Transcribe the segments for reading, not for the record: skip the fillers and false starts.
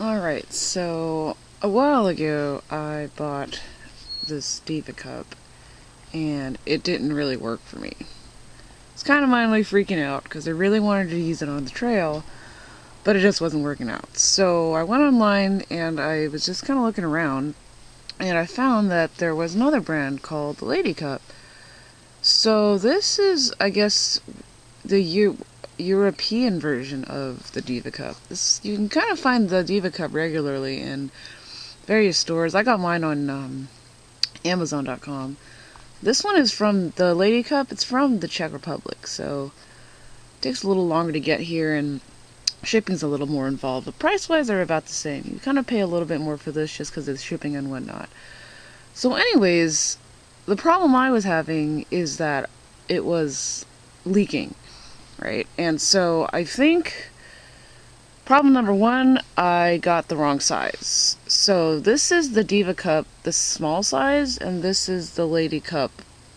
Alright, so a while ago I bought this Diva Cup and it didn't really work for me. It's kind of mildly freaking out because I really wanted to use it on the trail, but it just wasn't working out. So I went online and I was just kind of looking around and I found that there was another brand called the Lady Cup. So this is, I guess, the European version of the Diva Cup. You can kind of find the Diva Cup regularly in various stores. I got mine on Amazon.com. This one is from the Lady Cup. It's from the Czech Republic, so it takes a little longer to get here, and shipping's a little more involved. But price-wise, they're about the same. You kind of pay a little bit more for this just because of shipping and whatnot. So anyways, the problem I was having is that it was leaking, right? And so I think problem number one, I got the wrong size. So this is the Diva Cup, the small size, and this is the Lady Cup,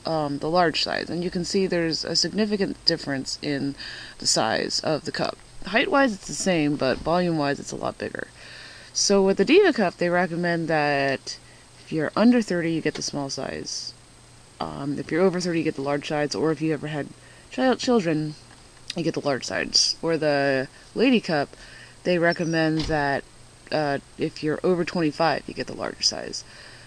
the large size. And you can see there's a significant difference in the size of the cup. Height-wise, it's the same, but volume-wise, it's a lot bigger. So with the Diva Cup, they recommend that if you're under 30, you get the small size. If you're over 30, you get the large size, or if you ever had children, you get the large size. For the Lady Cup, they recommend that if you're over 25, you get the larger size.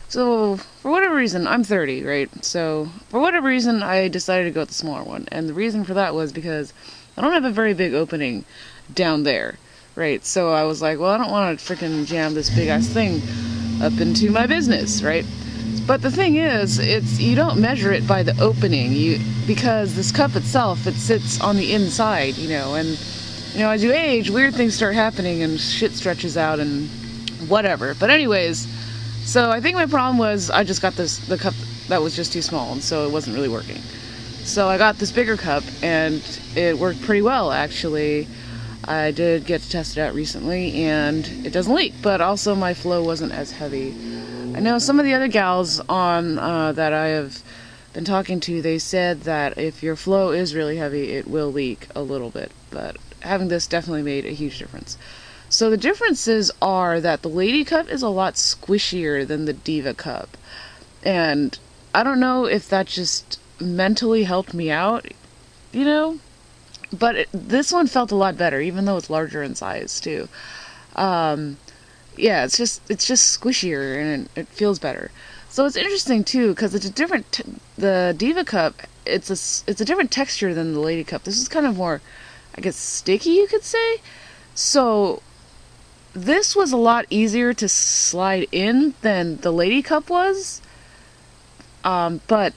So, for whatever reason, I'm 30, right? So, for whatever reason, I decided to go with the smaller one. And the reason for that was because I don't have a very big opening down there, right? So I was like, well, I don't want to freaking jam this big-ass thing up into my business, right? But the thing is, you don't measure it by the opening, because this cup itself, it sits on the inside, and as you age, weird things start happening and shit stretches out and whatever. But anyways, so I think my problem was I just got the cup that was just too small, and so it wasn't really working. So I got this bigger cup, and it worked pretty well, actually. I did get to test it out recently, and it doesn't leak, but also my flow wasn't as heavy. I know some of the other gals on that I have been talking to, they said that if your flow is really heavy, it will leak a little bit, but having this definitely made a huge difference. So the differences are that the Lady Cup is a lot squishier than the Diva Cup, and I don't know if that just mentally helped me out, but this one felt a lot better, even though it's larger in size too. Yeah, it's just squishier and it feels better. So it's interesting too, because it's a different. The Diva Cup, it's a different texture than the Lady Cup. This is kind of more, I guess, sticky, you could say. So this was a lot easier to slide in than the Lady Cup was. But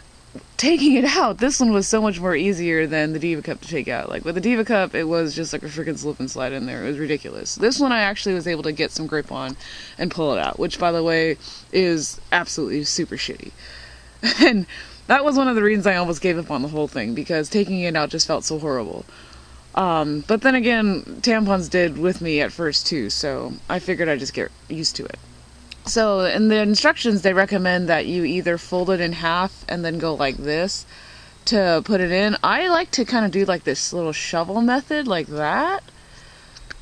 taking it out, this one was so much more easier than the Diva Cup to take out. Like with the Diva Cup, it was just like a freaking slip and slide in there. It was ridiculous. This one I actually was able to get some grip on and pull it out, which, by the way, is absolutely super shitty. And that was one of the reasons I almost gave up on the whole thing, because taking it out just felt so horrible. But then again, tampons did with me at first too, so I figured I'd just get used to it. So in the instructions, they recommend that you either fold it in half and then go like this to put it in. I like to kind of do like this little shovel method like that,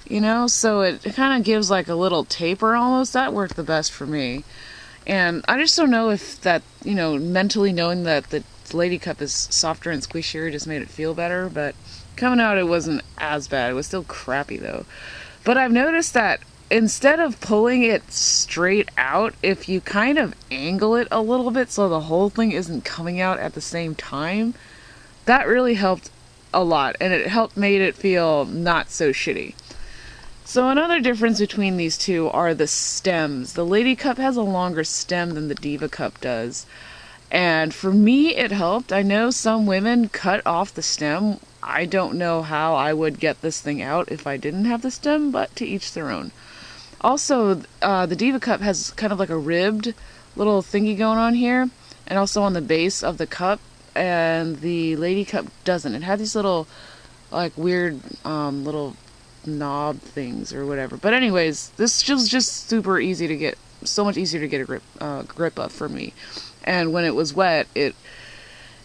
so it kind of gives like a little taper almost. That worked the best for me. And I just don't know if that, mentally knowing that the Lady Cup is softer and squishier just made it feel better, but coming out it wasn't as bad. It was still crappy though. But I've noticed that instead of pulling it straight out, if you kind of angle it a little bit so the whole thing isn't coming out at the same time, that really helped a lot, and it made it feel not so shitty. So another difference between these two are the stems. The Lady Cup has a longer stem than the Diva Cup does, and for me it helped. I know some women cut off the stem. I don't know how I would get this thing out if I didn't have the stem, but to each their own. Also, the Diva Cup has kind of like a ribbed little thingy going on here, and also on the base of the cup, and the Lady Cup doesn't. It had these little, like, weird, little knob things or whatever. But anyways, this was just super easy to get, so much easier to get a grip of for me. And when it was wet, I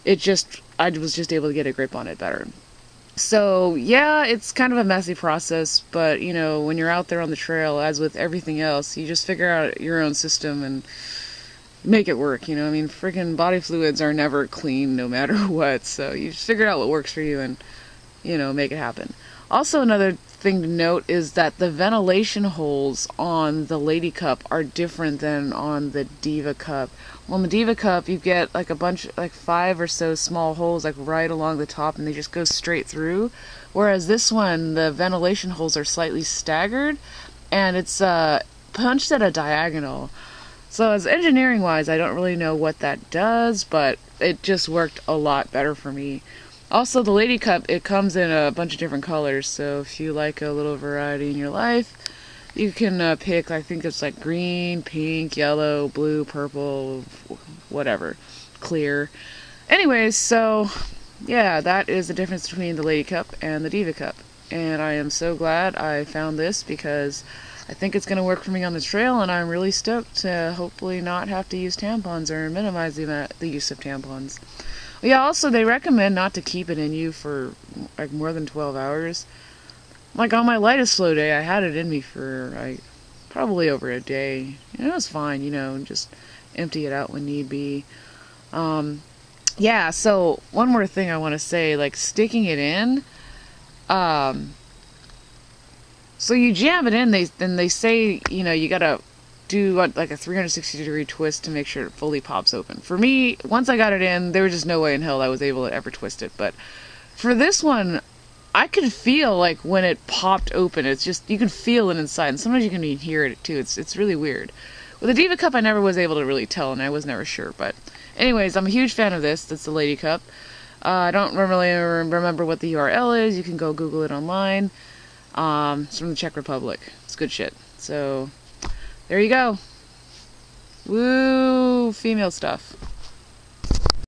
was just able to get a grip on it better. So, yeah, it's kind of a messy process, but, you know, when you're out there on the trail, as with everything else, you just figure out your own system and make it work, you know? I mean, freaking body fluids are never clean no matter what, so you just figure out what works for you and, you know, make it happen. Also, another thing to note is that the ventilation holes on the Lady Cup are different than on the Diva Cup. On the Diva Cup, you get like a bunch, like 5 or so small holes, like right along the top, and they just go straight through. Whereas this one, the ventilation holes are slightly staggered, and it's punched at a diagonal. So as engineering wise, I don't really know what that does, but it just worked a lot better for me. Also, the Lady Cup, it comes in a bunch of different colors, so if you like a little variety in your life, you can pick, I think it's like green, pink, yellow, blue, purple, whatever, clear. Anyways, so, yeah, that is the difference between the Lady Cup and the Diva Cup. And I am so glad I found this because I think it's going to work for me on the trail, and I'm really stoked to hopefully not have to use tampons or minimize the use of tampons. Yeah, also they recommend not to keep it in you for like more than 12 hours. Like on my lightest slow day, I had it in me for like probably over a day. And it was fine, you know, just empty it out when need be. Yeah, so one more thing I want to say, like sticking it in. So you jam it in, then they say, you know, you gotta do like a 360-degree twist to make sure it fully pops open. For me, once I got it in, there was just no way in hell I was able to ever twist it. But for this one, I could feel like when it popped open, it's just, you can feel it inside, and sometimes you can even hear it too. It's really weird. With the Diva Cup, I never was able to really tell, and I was never sure. But anyways, I'm a huge fan of this. That's the Lady Cup. I don't really remember what the URL is. You can go Google it online. It's from the Czech Republic. It's good shit. So there you go. Woo, female stuff.